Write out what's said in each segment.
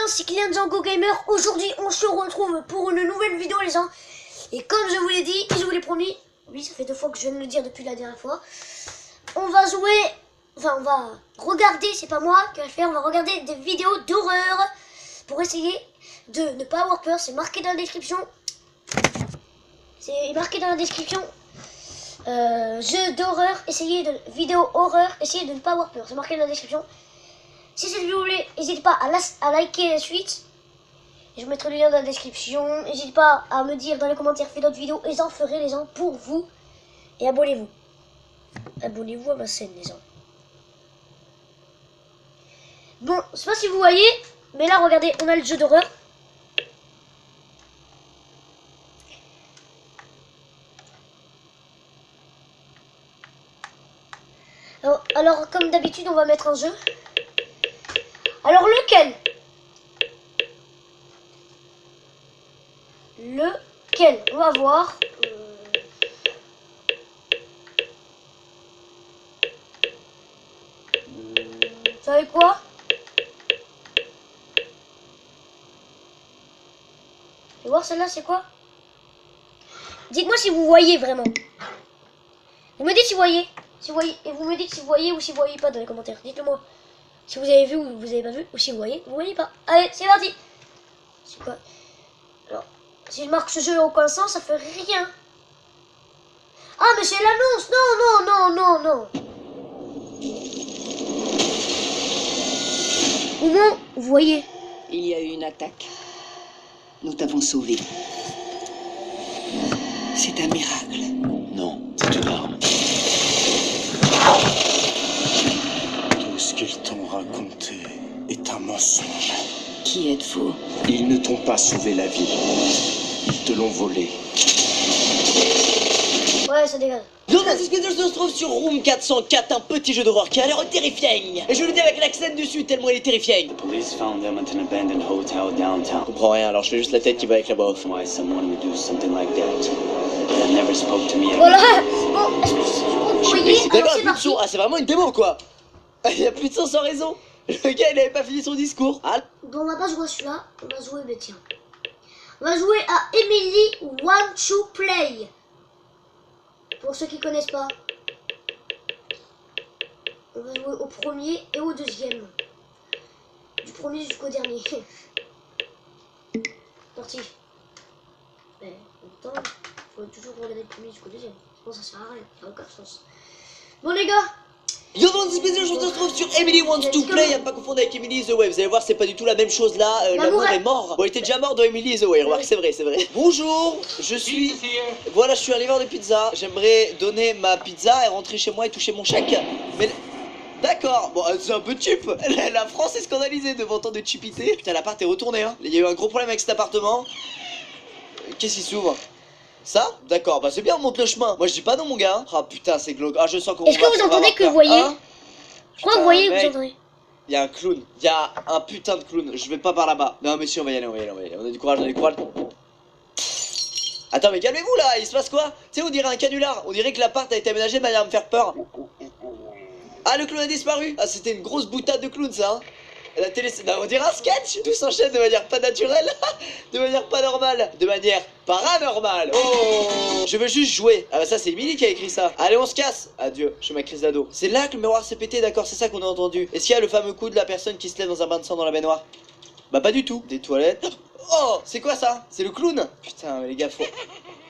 C'est Kylian Django Gamer. Aujourd'hui on se retrouve pour une nouvelle vidéo les gens. Et comme je vous l'ai dit, je vous l'ai promis, oui ça fait 2 fois que je viens de le dire depuis la dernière fois, on va jouer, enfin on va regarder, c'est pas moi qui vais le faire, on va regarder des vidéos d'horreur pour essayer de ne pas avoir peur. C'est marqué dans la description. C'est marqué dans la description. Jeu d'horreur, vidéo horreur, essayez de ne pas avoir peur. C'est marqué dans la description. Si cette vidéo vous plaît, n'hésitez pas à liker la suite. Je vous mettrai le lien dans la description. N'hésitez pas à me dire dans les commentaires, faites d'autres vidéos et j'en ferai les gens pour vous. Et abonnez-vous. Abonnez-vous à ma chaîne les gens. Bon, je sais pas si vous voyez, mais là regardez, on a le jeu d'horreur. Alors comme d'habitude, on va mettre un jeu. Alors lequel? On va voir. Vous savez quoi? Je vais voir celle-là, c'est quoi? Dites-moi si vous voyez vraiment. Vous me dites si vous voyez. Si vous voyez. Et vous me dites si vous voyez ou si vous voyez pas dans les commentaires. Dites-le moi. Si vous avez vu ou vous avez pas vu. Ou si vous voyez pas. Allez, c'est parti. C'est quoi? Alors, si je marque ce jeu au coin sans, ça fait rien. Ah, mais c'est l'annonce. Non. Au moins, vous voyez. Il y a eu une attaque. Nous t'avons sauvé. C'est un miracle. Non, c'est une arme. Tout ce qu'ils t'ont raconté est un mensonge. Qui êtes-vous? Ils ne t'ont pas sauvé la vie. Ils te l'ont volée. Ouais, ça dégage. Jonas Spinner se trouve sur Room 404, un petit jeu d'horreur qui a l'air terrifiant. Et je le dis avec l'accent dessus tellement il est terrifiant. Police found them at an abandoned hotel downtown. Je comprends rien, alors je fais juste la tête qui va avec la voix off. Why someone would do something like that? That never spoke to me. Voilà. Bon, est-ce que vous voyez? Alors D'accord, c'est plus de parti. son. Ah, c'est vraiment une démo quoi. Il y a plus de son sans raison. Le gars il avait pas fini son discours. Ah. Bon, on va pas jouer à celui-là. On va jouer, mais tiens. On va jouer à Emily Want to Play. Pour ceux qui connaissent pas. On va jouer au premier et au deuxième. Du premier jusqu'au dernier. Parti. Mais en même temps, faut toujours regarder le premier jusqu'au deuxième. Sinon ça sert à rien, ça n'a aucun sens. Bon les gars. Jonas Spinner se trouve sur Emily Wants to Play, à ne pas confondre avec Emily the Way. Vous allez voir, c'est pas du tout la même chose là. L'amour est mort. Bon, il était déjà mort dans Emily the Way. Remarque, c'est vrai. Bonjour, je suis. Voilà, je suis un livreur de pizza. J'aimerais donner ma pizza et rentrer chez moi et toucher mon chèque. Mais. D'accord, bon, c'est un peu cheap. La France est scandalisée devant tant de cheapité. Putain, l'appart est retourné, hein. Il y a eu un gros problème avec cet appartement. Qu'est-ce qui s'ouvre? Ça? D'accord, bah c'est bien, on monte le chemin. Moi je dis pas non mon gars, hein. Ah putain c'est glauque. Ah je sens qu'on va. Est-ce que vous entendez que vous voyez? Hein? Je crois que vous voyez, vous entendez. Il y a un clown, il y a un putain de clown. Je vais pas par là-bas. Non mais si on va y aller. On a du courage, Attends mais calmez-vous là, il se passe quoi? Tu sais on dirait un canular, on dirait que l'appart a été aménagé de manière à me faire peur. Ah le clown a disparu. Ah c'était une grosse boutade de clown ça, hein. La télé, non, on dirait un sketch. Tout s'enchaîne de manière pas naturelle. De manière pas normale. De manière paranormale. Oh, je veux juste jouer. Ah bah ça c'est Emily qui a écrit ça. Allez on se casse. Adieu, je fais ma crise d'ado. C'est là que le miroir s'est pété, d'accord, c'est ça qu'on a entendu. Est-ce qu'il y a le fameux coup de la personne qui se lève dans un bain de sang dans la baignoire? Bah pas du tout. Des toilettes. Oh, c'est quoi ça? C'est le clown? Putain mais les gars faut...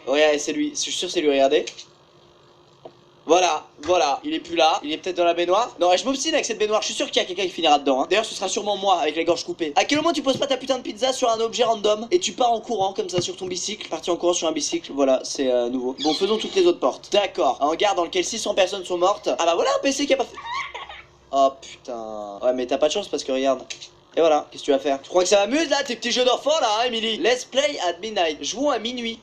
Ouais c'est lui, je suis sûr c'est lui, regardez. Voilà, il est plus là, il est peut-être dans la baignoire. Non, je m'obstine avec cette baignoire, je suis sûr qu'il y a quelqu'un qui finira dedans, hein. D'ailleurs ce sera sûrement moi avec les gorges coupées. À quel moment tu poses pas ta putain de pizza sur un objet random et tu pars en courant comme ça sur ton bicycle? Parti en courant sur un bicycle, voilà, c'est nouveau. Bon, faisons toutes les autres portes. D'accord, un hangar dans lequel 600 personnes sont mortes. Ah bah voilà un PC qui a pas fait... Oh putain. Ouais mais t'as pas de chance parce que regarde. Et voilà, qu'est-ce que tu vas faire? Tu crois que ça m'amuse là, tes petits jeux d'enfants là, hein Emily? Let's play at midnight, jouons à minuit.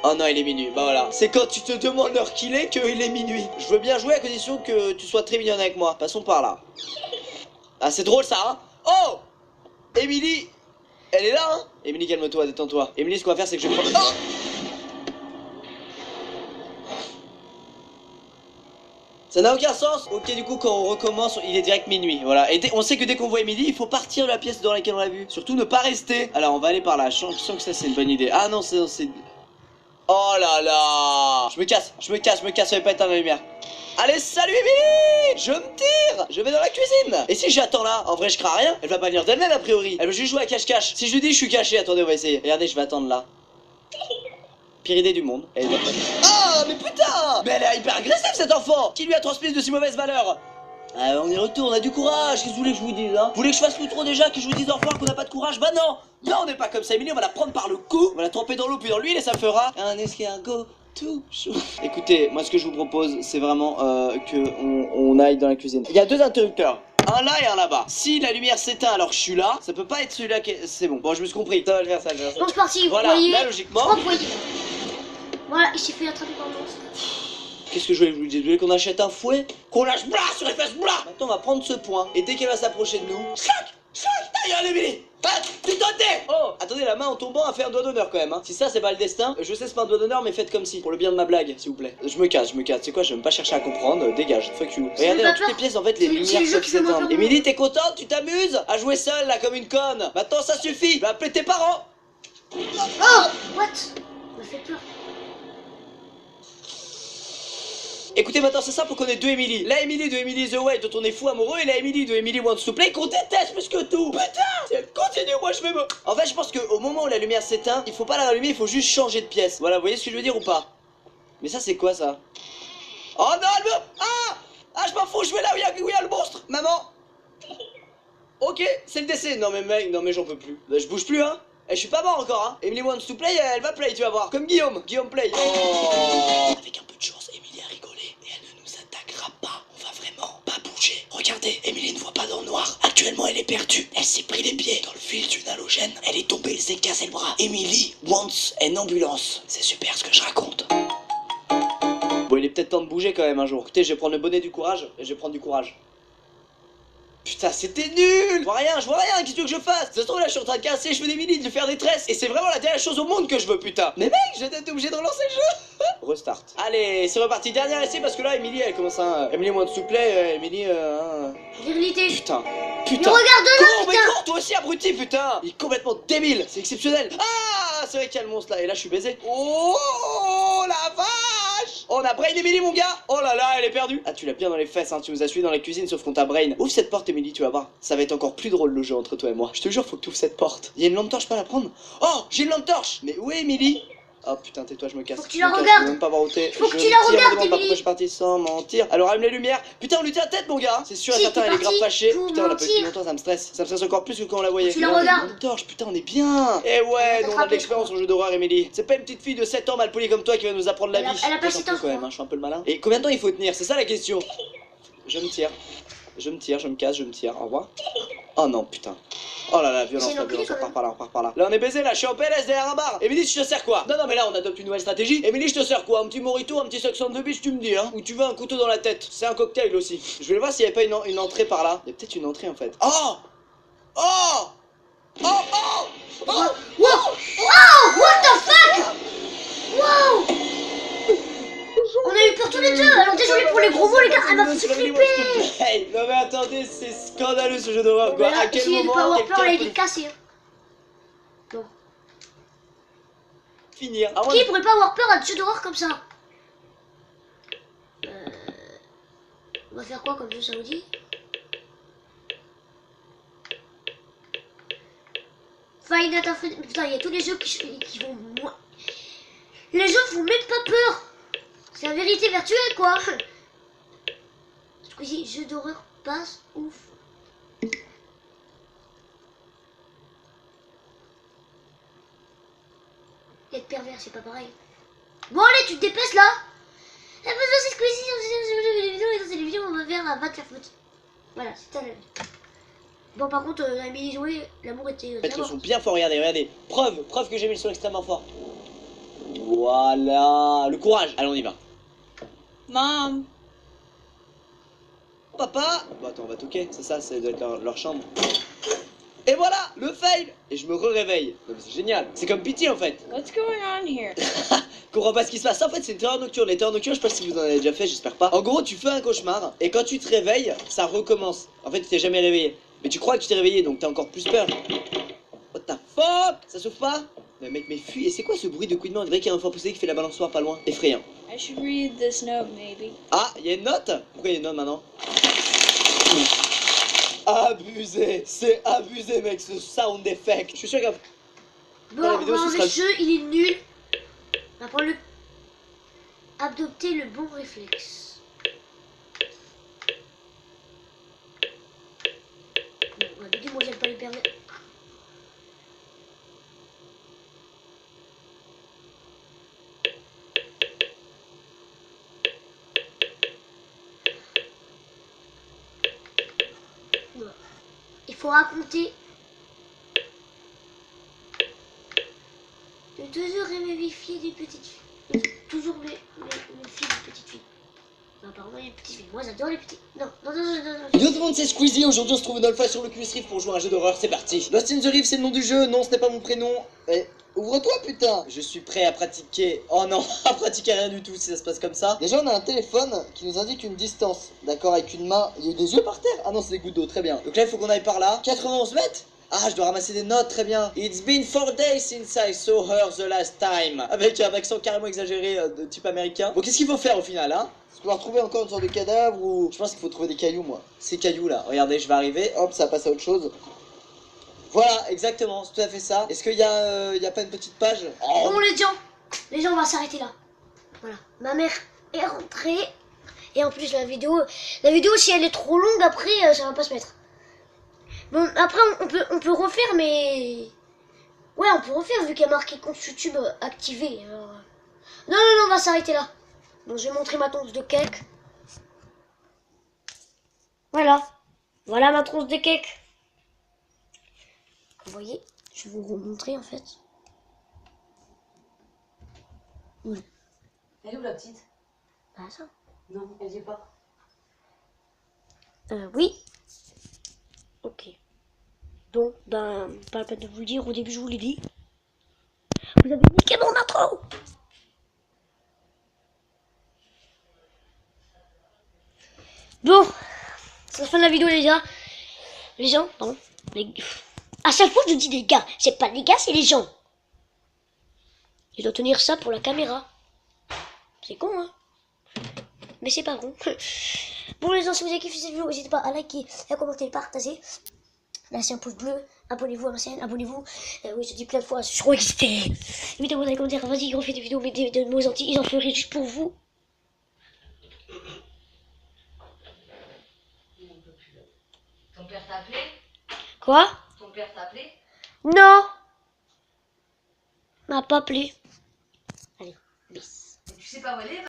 Oh non il est minuit, bah voilà. C'est quand tu te demandes l'heure qu'il est qu'il est minuit. Je veux bien jouer à condition que tu sois très mignonne avec moi. Passons par là. Ah c'est drôle ça hein. Oh Emily. Elle est là hein. Emily calme-toi, détends-toi. Emily ce qu'on va faire c'est que je vais prendre... Oh Ça n'a aucun sens. Ok, du coup, quand on recommence, il est direct minuit. Voilà. Et on sait que dès qu'on voit Emily, il faut partir de la pièce dans laquelle on l'a vu. Surtout ne pas rester. Alors, on va aller par là. Je sens que ça, c'est une bonne idée. Ah non, c'est. Oh là là. Je me casse. Ça va pas éteindre la lumière. Allez, salut Emily. Je me tire. Je vais dans la cuisine. Et si j'attends là, en vrai, je crains rien. Elle va pas venir d'elle-même, a priori. Elle veut juste jouer à cache-cache. Si je lui dis, je suis caché. Attendez, on va essayer. Regardez, je vais attendre là. Pire idée du monde. Ah, mais putain! Mais elle est hyper agressive cette enfant! Qui lui a transmis de si mauvaises valeurs? Ah, on y retourne, on a du courage, qu'est-ce que vous voulez que je vous dise, hein? Vous voulez que je fasse l'outro déjà, que je vous dise au revoir, qu'on n'a pas de courage? Bah non! Non, on n'est pas comme ça, Emily, on va la prendre par le cou, on va la tremper dans l'eau puis dans l'huile et ça fera un escargot tout chaud. Écoutez, moi ce que je vous propose, c'est vraiment on aille dans la cuisine. Il y a deux interrupteurs. Un là et un là-bas. Si la lumière s'éteint alors que je suis là, ça peut pas être celui-là qui est... C'est bon, bon je me suis compris. Ça va le faire ça, Donc c'est parti, voilà, vous voyez. là logiquement. Je crois que vous voyez. Voilà, il s'est fait attraper par le monstre. Qu'est-ce que je voulais vous dire? Vous voulez qu'on achète un fouet? Qu'on lâche blah sur les fesses blah. Maintenant on va prendre ce point et dès qu'elle va s'approcher de nous, chac, ta gueule Emily. Tu t'entends? Oh, attendez, la main en tombant a fait un doigt d'honneur quand même, hein. Si ça c'est pas le destin, je sais c'est pas un doigt d'honneur mais faites comme si, pour le bien de ma blague, s'il vous plaît. Je me casse, c'est quoi, je vais même pas chercher à comprendre, dégage, fuck you. Regardez dans toutes les pièces en fait les lumières peuvent s'éteindre. Emily, t'es contente? Tu t'amuses à jouer seule là comme une conne? Maintenant ça suffit, je vais appeler tes parents. Oh, what? Ça m'a fait peur. Écoutez, maintenant c'est simple qu'on ait deux Emily. La Emily de Emily the Way dont on est fou amoureux et la Emily de Emily Wants to Play qu'on déteste plus que tout. Putain, si elle continue, moi je vais me... En fait, je pense qu'au moment où la lumière s'éteint, il faut pas la rallumer, il faut juste changer de pièce. Voilà, vous voyez ce que je veux dire ou pas? Mais ça c'est quoi ça? Oh non, elle me... Ah, je m'en fous, je vais là où il y a le monstre. Maman. Ok, c'est le décès. Non mais mec, non mais j'en peux plus. Bah, je bouge plus, hein. Eh, je suis pas mort encore, hein. Emily Wants to Play, elle va play, tu vas voir. Comme Guillaume Play. Oh. Avec un peu de chance, Emily a rigolé et elle ne nous attaquera pas. On va vraiment pas bouger. Regardez, Emily ne voit pas dans le noir. Actuellement, elle est perdue. Elle s'est pris les pieds dans le fil d'une halogène. Elle est tombée, elle s'est cassé le bras. Emily wants une ambulance. C'est super ce que je raconte. Bon, il est peut-être temps de bouger quand même un jour. Écoutez, je vais prendre le bonnet du courage et je vais prendre du courage. Putain, c'était nul! Je vois rien, qu'est-ce que tu veux que je fasse? Ça se trouve là, je suis en train de casser les cheveux d'Emily, de lui faire des tresses. Et c'est vraiment la dernière chose au monde que je veux, putain. Mais mec, je vais être obligé de relancer le jeu. Restart. Allez, c'est reparti. Dernier essai parce que là, Emily, elle commence à... Emily Wants to Play, Emily... Virilité. Putain. Mais regarde-le, mais putain. cours, toi aussi, abruti, putain. Il est complètement débile. C'est exceptionnel. Ah, c'est vrai qu'il y a le monstre là. Et là, je suis baisé. Oh, la vache. On a brain Emily, mon gars. Oh là là, elle est perdue. Ah, tu l'as bien dans les fesses, hein. Tu nous as suivi dans la cuisine, sauf qu'on t'a brain. Ouvre cette porte, Emily, tu vas voir. Ça va être encore plus drôle le jeu entre toi et moi. Je te jure, faut que tu ouvres cette porte. Il y a une lampe torche, pas à la prendre. Oh, j'ai une lampe torche. Mais où est Emily? Oh putain, tais-toi, je me casse. Faut que tu la regardes. Même pas voir où t'es. Faut que tu la regardes, Emily. Pourquoi je suis parti sans mentir? Alors allume les lumières. Putain, on lui tient la tête, mon gars. C'est sûr et Si, certain, t'es elle est grave parti fâchée. pour Putain, on l'a pas eu depuis mentir. longtemps, ça me stresse. Ça me stresse encore plus que quand on la voyait. Tu la Regarde, regardes. une lampe torche, putain, on est bien. Eh ouais, nous, on a de Attrapé, l'expérience en jeu d'horreur, Emily. C'est pas une petite fille de 7 ans mal polie comme toi qui va nous apprendre la Elle a- vie. elle a pas Moi, j'en 7 peux ans, quand même, je hein, je suis un peu le malin. Et combien de temps il faut tenir? C'est ça la question. Je me tire. Je me casse, je me tire. Au revoir. Oh non, putain. Oh là là, violence, C'est la l'empilé, violence, on quand repart par là. Là, on est baisé, là, je suis en PLS derrière un bar. Emily, je te sers quoi? Non, mais là, on adopte une nouvelle stratégie. Emily, je te sers quoi? Un petit morito, un petit sex on the beach, tu me dis, hein? Ou tu veux un couteau dans la tête? C'est un cocktail aussi. Je voulais voir s'il y avait pas une entrée par là. Il y a peut-être une entrée en fait. Oh! Oh! Oh! Oh! Oh! Wow! Wow! What the fuck? Wow! On a eu peur tous les deux. Alors désolé pour les gros mots, les gars. Elle m'a fait flipper. Hey, non mais attendez, c'est scandaleux ce jeu d'horreur quoi. À quel S'il y a du moment power peur, quelqu'un il est peut cassé. Bon. finir? Qui pourrait pas avoir peur à un jeu d'horreur comme ça? On va faire quoi comme jeu, ça vous dit? Find Out of... Putain, il y a tous les jeux qui vont... Les jeux font même pas peur. C'est la vérité virtuelle, quoi. Ce coup-ci, jeu d'horreur passe ouf. Être pervers, c'est pas pareil. Bon, allez, tu te dépêches là. Eh ben, c'est ce coup-ci, on dans cette vidéo, on va faire un va te faire foutre. Voilà, c'est ça la vie. Bon, par contre, la Emily joué, l'amour était. Mettre le son bien fort, regardez. Preuve que j'ai mis le son extrêmement fort. Voilà, le courage. Allez, on y va. Maman. Papa. Bon, attends, on va toquer. C'est ça, ça doit être leur chambre. Et voilà, le fail. Et je me réveille. C'est génial. C'est comme Pity en fait. What's going on here? Je comprends pas ce qui se passe. En fait, c'est une terreur nocturne. Les terreurs nocturnes, je sais pas si vous en avez déjà fait, j'espère pas. En gros, tu fais un cauchemar et quand tu te réveilles, ça recommence. En fait, tu t'es jamais réveillé. Mais tu crois que tu t'es réveillé, donc t'as encore plus peur. What the fuck? Ça s'ouvre pas? Mais mec, mais fuis. Et c'est quoi ce bruit de couinement? On dirait qu'il y a un enfant possédé qui fait la balançoire pas loin. Effrayant. I should read this note, maybe. Ah, il y a une note? Pourquoi il y a une note maintenant? Abusé, c'est abusé mec, ce sound effect. Je suis sûr qu'à Bon, dans la vidéo, on va ce enlever sera- ce, il est nul. On va prendre le... Adopter le bon réflexe. Bon, on va des demoiselles pas les perdre. Voilà. Il faut raconter de toujours aimer vérifier des petites filles. Toujours les filles des petites filles. Non, apparemment, les petites filles. Moi, j'adore les petites. Non. Yo tout le monde, c'est Squeezie, aujourd'hui on se trouve une nouvelle fois sur le QS Rift pour jouer à un jeu d'horreur, c'est parti. Lost in the Rift c'est le nom du jeu, non ce n'est pas mon prénom. Eh, ouvre-toi putain. Je suis prêt à pratiquer, oh non, à pratiquer rien du tout si ça se passe comme ça. Déjà on a un téléphone qui nous indique une distance, d'accord, avec une main, il y a des yeux par terre. Ah non c'est des gouttes d'eau, très bien. Donc là il faut qu'on aille par là, 91 mètres. Ah, je dois ramasser des notes, très bien. It's been 4 days since I saw her the last time. Avec un accent carrément exagéré de type américain. Bon, qu'est-ce qu'il faut faire au final, hein? Est-ce qu'on va retrouver encore une sorte de cadavre ou... Je pense qu'il faut trouver des cailloux, moi. Ces cailloux là, regardez, je vais arriver, hop, ça passe à autre chose. Voilà, exactement, c'est tout à fait ça. Est-ce qu'il y a pas une petite page? Oh. Bon, les gens, on va s'arrêter là. Voilà. Ma mère est rentrée. Et en plus, la vidéo, si elle est trop longue, après, ça va pas se mettre. Bon, après, on peut refaire, mais... Ouais, on peut refaire, vu qu'il y a marqué compte YouTube activé. Alors... Non, on va s'arrêter là. Bon, je vais montrer ma tronche de cake. Voilà. Voilà ma tronche de cake. Vous voyez, je vais vous remontrer, en fait. Oui. Elle est où la petite? Bah, ça. Non, elle dit pas. Oui. Ok. Donc, ben, pas la peine de vous le dire, au début je vous l'ai dit. Vous avez niqué mon intro. Bon, c'est la fin de la vidéo les gars. Les gens, pardon. À chaque fois je dis les gars, c'est pas les gars, c'est les gens. Je dois tenir ça pour la caméra. C'est con hein. Mais c'est pas con. Bon les gens, si vous avez kiffé cette vidéo, n'hésitez pas à liker, à commenter, partager. Lâchez un pouce bleu, abonnez-vous à ma chaîne, abonnez-vous. Oui, je dis plein de fois, je crois que c'était. Mettez-moi dans les commentaires, vas-y, refais des vidéos, mettez de mots gentils, j'en ferai juste pour vous. Ton père t'a appelé? Quoi? Ton père t'a appelé? Non! M'a pas appelé. Allez, bis. Tu sais pas où elle est?